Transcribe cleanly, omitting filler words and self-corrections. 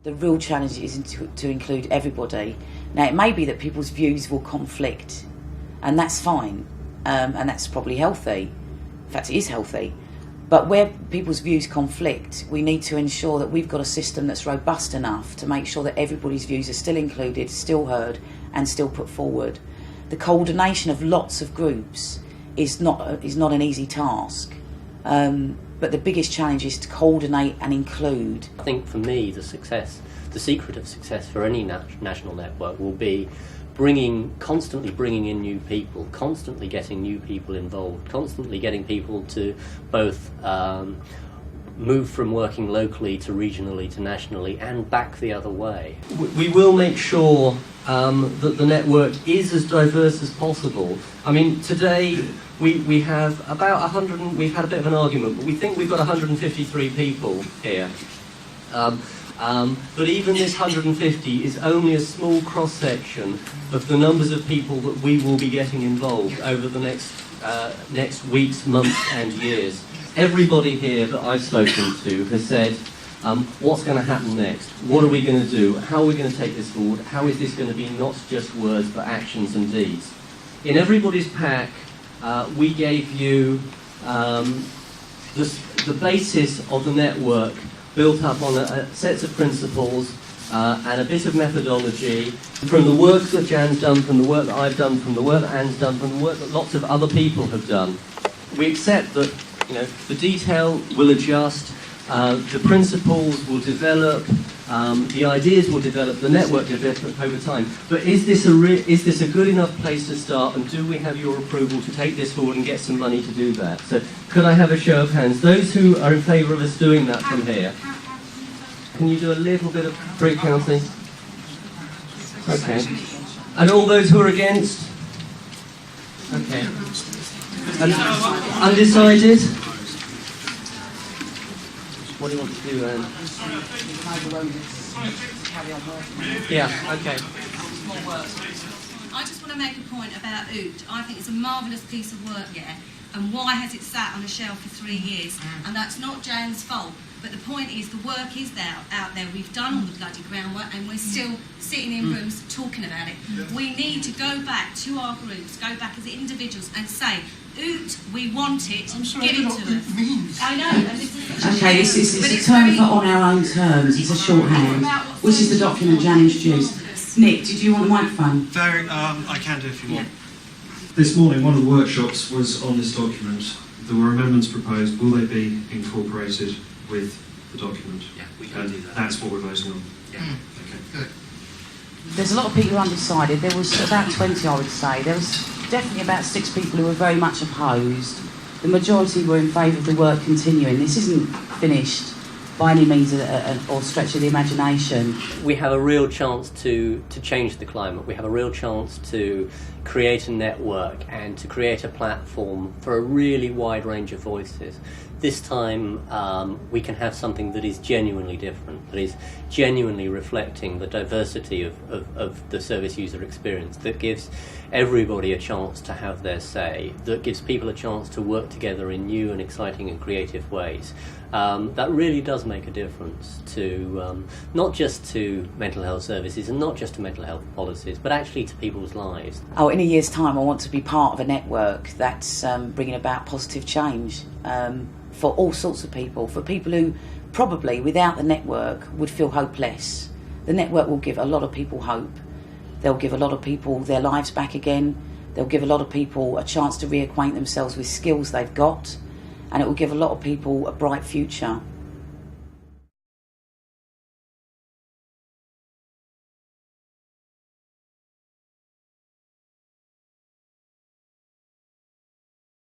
The real challenge is to include everybody. Now, it may be that people's views will conflict, and that's fine, and that's probably healthy. In fact, it is healthy. But where people's views conflict, we need to ensure that we've got a system that's robust enough to make sure that everybody's views are still included, still heard, and still put forward. The coordination of lots of groups is not an easy task. But the biggest challenge is to coordinate and include. I think for me, the secret of success for any national network will be constantly bringing in new people, constantly getting new people involved, constantly getting people to both move from working locally to regionally to nationally and back the other way. We will make sure that the network is as diverse as possible. I mean, today we have about 100, we've had a bit of an argument, but we think we've got 153 people here. But even this 150 is only a small cross-section of the numbers of people that we will be getting involved over the next weeks, months and years. Everybody here that I've spoken to has said, what's going to happen next? What are we going to do? How are we going to take this forward? How is this going to be not just words but actions and deeds? In everybody's pack, we gave you the basis of the network built up on sets of principles and a bit of methodology from the work that Jan's done, from the work that I've done, from the work that Anne's done, from the work that lots of other people have done. We accept that the detail will adjust, the principles will develop, the ideas will develop, the network will develop over time. But is this a good enough place to start, and do we have your approval to take this forward and get some money to do that? So could I have a show of hands? Those who are in favour of us doing that from here. Can you do a little bit of pre-counting? Okay. And all those who are against? Okay. And undecided? What do you want to do then? Yeah, okay. I just want to make a point about OOT. I think it's a marvellous piece of work, yeah, and why has it sat on a shelf for 3 years? And that's not Jan's fault, but the point is the work is out there. We've done all the bloody groundwork and we're still sitting in rooms talking about it. We need to go back to our groups, go back as individuals and say, OOT, we want it, give it to us. I know. And Okay, it's a term for on our own terms. It's a shorthand, which is the document Jan introduced. Nick, did you want the microphone? I can do if you want. Yeah. This morning, one of the workshops was on this document. There were amendments proposed. Will they be incorporated with the document? Yeah, we can do that. That's what we're voting on. Yeah. Okay. Good. There's a lot of people undecided. There was about 20, I would say. There was definitely about 6 people who were very much opposed. The majority were in favour of the work continuing. This isn't finished by any means or stretch of the imagination. We have a real chance to change the climate. We have a real chance to create a network and to create a platform for a really wide range of voices. This time we can have something that is genuinely different, that is genuinely reflecting the diversity of the service user experience, that gives everybody a chance to have their say, that gives people a chance to work together in new and exciting and creative ways. That really does make a difference to not just to mental health services and not just to mental health policies, but actually to people's lives. Oh, in a year's time I want to be part of a network that's bringing about positive change for all sorts of people, for people who probably without the network would feel hopeless. The network will give a lot of people hope. They'll give a lot of people their lives back again. They'll give a lot of people a chance to reacquaint themselves with skills they've got, and it will give a lot of people a bright future.